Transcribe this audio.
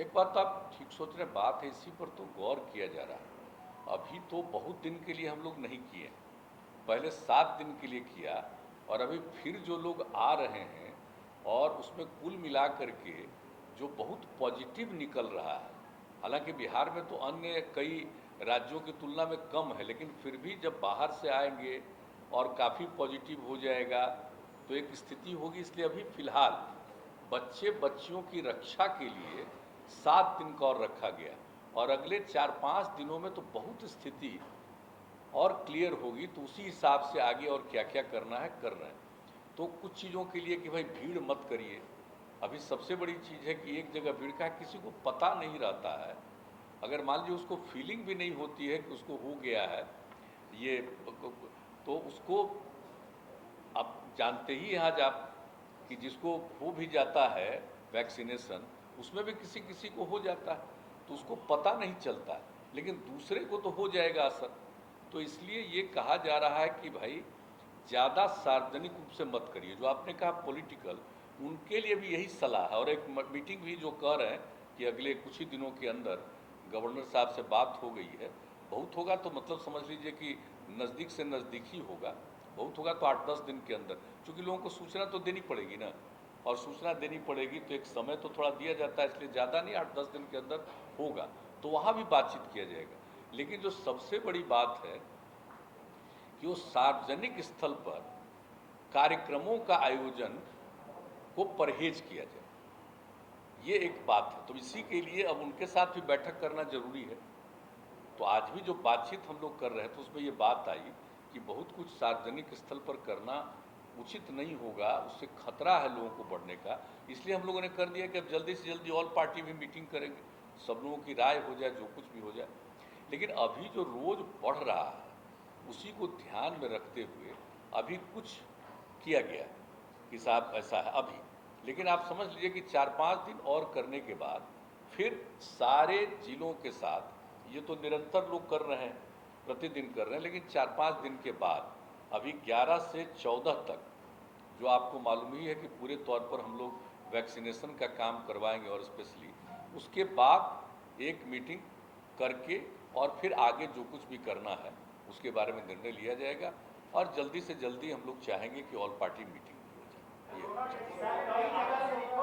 एक बात तो आप ठीक सोच रहे हैं, बात है इसी पर तो गौर किया जा रहा है। अभी तो बहुत दिन के लिए हम लोग नहीं किए, पहले 7 दिन के लिए किया, और अभी फिर जो लोग आ रहे हैं और उसमें कुल मिला करके जो बहुत पॉजिटिव निकल रहा है। हालांकि बिहार में तो अन्य कई राज्यों की तुलना में कम है, लेकिन फिर भी जब बाहर से आएंगे और काफ़ी पॉजिटिव हो जाएगा तो एक स्थिति होगी। इसलिए अभी फ़िलहाल बच्चे बच्चियों की रक्षा के लिए 7 दिन का और रखा गया, और अगले 4-5 दिनों में तो बहुत स्थिति और क्लियर होगी, तो उसी हिसाब से आगे और क्या क्या करना है कर रहे हैं। तो कुछ चीज़ों के लिए कि भाई भीड़ मत करिए। अभी सबसे बड़ी चीज़ है कि एक जगह भीड़ का है, किसी को पता नहीं रहता है। अगर मान लीजिए उसको फीलिंग भी नहीं होती है कि उसको हो गया है ये, तो उसको आप जानते ही हैं आज आप कि जिसको हो भी जाता है वैक्सीनेशन, उसमें भी किसी किसी को हो जाता है, तो उसको पता नहीं चलता है, लेकिन दूसरे को तो हो जाएगा असर। तो इसलिए ये कहा जा रहा है कि भाई ज़्यादा सार्वजनिक रूप से मत करिए। जो आपने कहा पॉलिटिकल, उनके लिए भी यही सलाह है। और एक मीटिंग भी जो कह रहे हैं कि अगले कुछ ही दिनों के अंदर गवर्नर साहब से बात हो गई है। बहुत होगा तो मतलब समझ लीजिए कि नज़दीक से नज़दीक ही होगा, बहुत होगा तो 8-10 दिन के अंदर, क्योंकि लोगों को सूचना तो देनी पड़ेगी ना, और सूचना देनी पड़ेगी तो एक समय तो थोड़ा दिया जाता है, इसलिए ज़्यादा नहीं, 8-10 दिन के अंदर होगा, तो वहाँ भी बातचीत किया जाएगा। लेकिन जो सबसे बड़ी बात है कि वो सार्वजनिक स्थल पर कार्यक्रमों का आयोजन को परहेज किया जाए, ये एक बात है। तो इसी के लिए अब उनके साथ भी बैठक करना जरूरी है। तो आज भी जो बातचीत हम लोग कर रहे हैं तो उसमें ये बात आई कि बहुत कुछ सार्वजनिक स्थल पर करना उचित नहीं होगा, उससे खतरा है लोगों को बढ़ने का। इसलिए हम लोगों ने कर दिया कि अब जल्दी से जल्दी ऑल पार्टी भी मीटिंग करेंगे, सब लोगों की राय हो जाए, जो कुछ भी हो जाए। लेकिन अभी जो रोज़ बढ़ रहा है उसी को ध्यान में रखते हुए अभी कुछ किया गया है कि साहब ऐसा है अभी। लेकिन आप समझ लीजिए कि 4-5 दिन और करने के बाद फिर सारे जिलों के साथ, ये तो निरंतर लोग कर रहे हैं, प्रतिदिन कर रहे हैं, लेकिन 4-5 दिन के बाद अभी 11 से 14 तक जो आपको मालूम ही है कि पूरे तौर पर हम लोग वैक्सीनेशन का काम करवाएंगे, और स्पेशली उसके बाद एक मीटिंग करके और फिर आगे जो कुछ भी करना है उसके बारे में निर्णय लिया जाएगा। और जल्दी से जल्दी हम लोग चाहेंगे कि ऑल पार्टी मीटिंग भी हो जाए, ये हो जाए।